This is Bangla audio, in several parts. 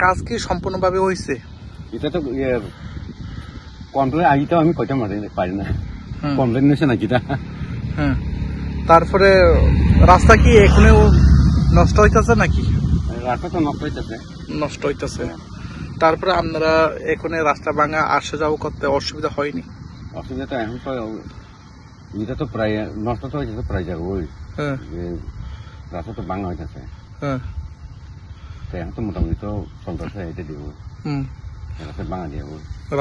কাজ কি সম্পূর্ণভাবে হয়েছে? এটা তো কমপ্লেন আইতে আমি কইতে পারি না, কমপ্লেন নিছে নাকি তা। হ্যাঁ, তারপরে রাস্তা কি এখনো নষ্ট হইতেছে নাকি? রাস্তা তো নষ্ট হইতেছে। তারপরে আপনারা এখানে রাস্তা ভাঙা আসা যাওয়া করতে অসুবিধা হয়নি? অসুবিধা তো এখন তো এটা তো প্রায় নষ্ট তো হয়েছে প্রায় জায়গা ওই রাস্তা তো ভাঙা হইতেছে। এখন তো মোটামুটি তো চলতেছে, এটা দিব রাস্তা ভাঙা দিয়ে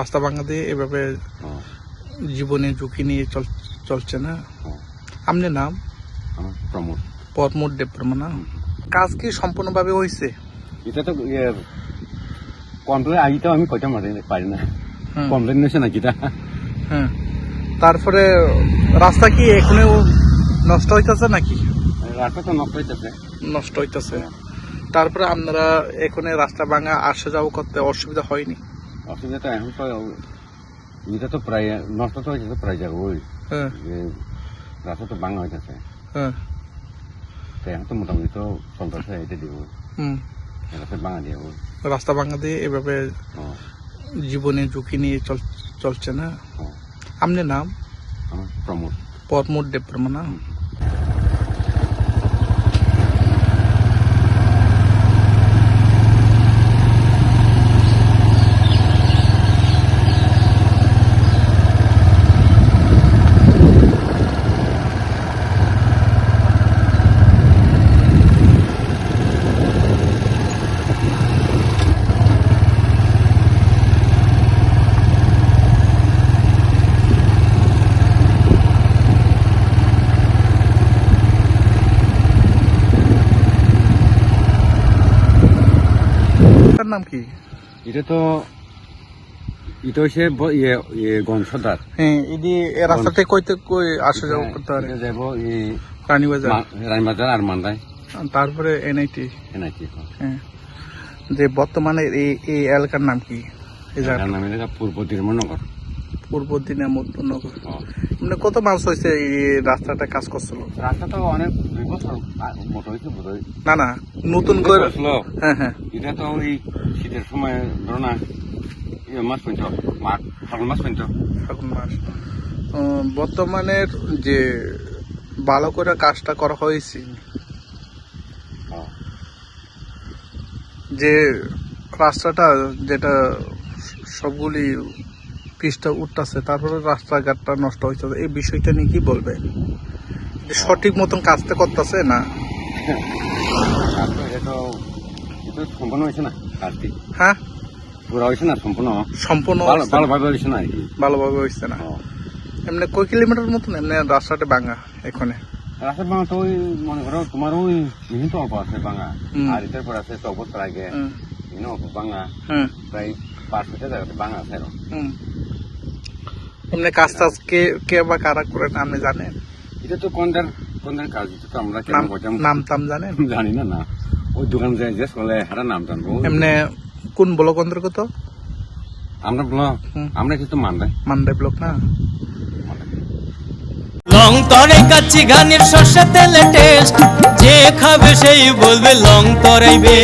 রাস্তা ভাঙা দিয়ে এভাবে জীবনের ঝুঁকি নিয়ে চলছে না। আপনার নাম? আমার প্রমোদ দেববর্মা না? কাজ কি সম্পূর্ণভাবে হয়েছে? এটা তো কমপ্লেন আইতে আমি কইতে পারি না, কমপ্লেন নিছে নাকি তা। হ্যাঁ, তারপরে রাস্তা কি এখনো নষ্ট হইতেছে নাকি? রাস্তা তো নষ্ট হইতেছে। তারপরে আপনারা এখানে রাস্তা ভাঙা আসা যাওয়া করতে অসুবিধা হয়নি? অসুবিধা তো এখন তো এটা তো প্রায় নষ্ট তো হয়েছে প্রায় জায়গা ওই রাস্তা তো ভাঙা হইতেছে। এখন তো মোটামুটি তো চলতেছে, এটা দিব রাস্তা ভাঙা দিয়ে রাস্তা ভাঙা দিয়ে এভাবে জীবনের ঝুঁকি নিয়ে চলছে না। আপনার নাম? আমার প্রমোদ দেববর্মা না? নাম কি? এটা তো হচ্ছে গনসদার। হ্যাঁ, এই রাস্তাতে কইতে কই আসা যাওয়া করতে পারে? যাবো রানীবাজার আর মান্দায়, তারপরে এনআইটি। হ্যাঁ, যে বর্তমানে এই এলাকার নাম কি? এই জায়গাটার নাম পূর্ব দিনামনগর। পূর্ব দিনামনগর। মানে কত মাস হয়েছে এই রাস্তাটা কাজ করছিল? রাস্তা তো অনেক 2 বছর মতো হয়েছে বোধহয়। না নতুন করে। হ্যাঁ, এটা তো ওই শীতের সময় ধরো না মাস পর্যন্ত, ফাল্গুন মাস পর্যন্ত। ফাল্গুন মাস। বর্তমানের যে ভালো করে কাজটা করা হয়েছে, যে রাস্তাটা যেটা সবগুলি পিচটা উঠতেছে, তারপরে রাস্তাঘাটটা নষ্ট হয়েছে, এই বিষয়টা নিয়ে কি বলবে? সঠিক মতন কাজটা করতেছে না? এটা সম্পূর্ণ হয়েছে না কাজটি। হ্যাঁ, পুরো হয়েছে না, সম্পূর্ণ ভালোভাবে হয়েছে না, ভালোভাবে হয়েছে না। এমনি কয় কিলোমিটার মতন এমনি রাস্তাটা ভাঙা? এখানে রাস্তা ভাঙা তো ওই মনে করো তোমার ওই বিভিন্ন অল্প আছে ভাঙা, আর এটার পর আছে চৌবস্তার আগে অল্প ভাঙা, প্রায় 5 মিটার জায়গাতে ভাঙা আছে। এমনি কাজ টাজ কে বা কারা করেন আপনি জানেন? এটা তো কোনটার কাজ, তো আমরা নাম টাম জানেন? জানি না। ওই দোকান যায় যে চলে হারা নাম জানবো। এমনি কোন ব্লক অন্তর্গত? আমরা ব্লক, আমরা কিন্তু মান্দাই ব্লক না? লং তরাই কাচ্চি ঘানির সর্ষে তেলে টেস্ট, যে খাবে সেই বলবে লং তরাইবে।